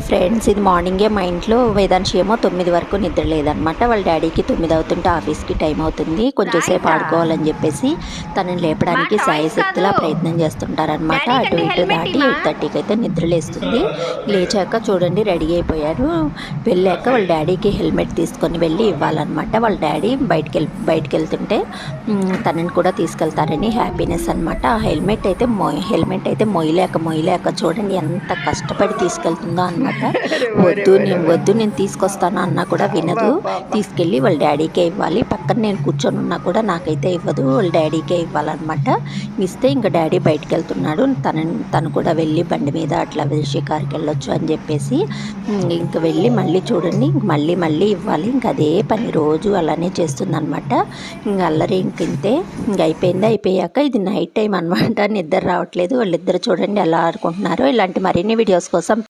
Friends, ఇది మార్నింగే మా ఇంట్లో వేదాంశి ఏమో 9 వరకు నిద్ర లేదనమాట. వాళ్ళ డాడీకి 9 అవుతుంటే ఆఫీస్కి టైం అవుతుంది, కొంచెం సేపు ఆడుకోవాలని చెప్పేసి తనని లేపడానికి శాయశక్తిలా ప్రయత్నం చేస్తుంటారనమాట. అటు ఇటు దాటి 8:30కి అయితే నిద్రలేస్తుంది. లేచాక చూడండి రెడీ అయిపోయారు. వెళ్ళాక వాళ్ళ డాడీకి హెల్మెట్ తీసుకొని వెళ్ళి ఇవ్వాలన్నమాట. వాళ్ళ డాడీ బయటికి వెళ్తుంటే తనని కూడా తీసుకెళ్తారని హ్యాపీనెస్ అనమాట. ఆ హెల్మెట్ అయితే మొయ్యలేక చూడండి ఎంత కష్టపడి తీసుకెళ్తుందో అనమాట. నేను తీసుకొస్తాను అన్నా కూడా వినదు. తీసుకెళ్ళి వాళ్ళ డాడీకే ఇవ్వాలి. పక్కన నేను కూర్చొని ఉన్నా కూడా నాకైతే ఇవ్వదు, వాళ్ళ డాడీకే ఇవ్వాలన్నమాట. ఇస్తే ఇంకా డాడీ బయటికి వెళ్తున్నాడు, తను కూడా వెళ్ళి బండి మీద అట్లా షికారుకి వెళ్ళొచ్చు అని చెప్పేసి ఇంక వెళ్ళి మళ్ళీ చూడండి మళ్ళీ ఇవ్వాలి. ఇంక అదే పని రోజు అలానే చేస్తుందన్నమాట. ఇంక అల్లరి ఇంతే. ఇంక అయిపోయాక ఇది నైట్ టైం అనమాట, నిద్ర రావట్లేదు. వాళ్ళిద్దరు చూడండి ఎలా ఆడుకుంటున్నారో. ఇలాంటి మరిన్ని వీడియోస్ కోసం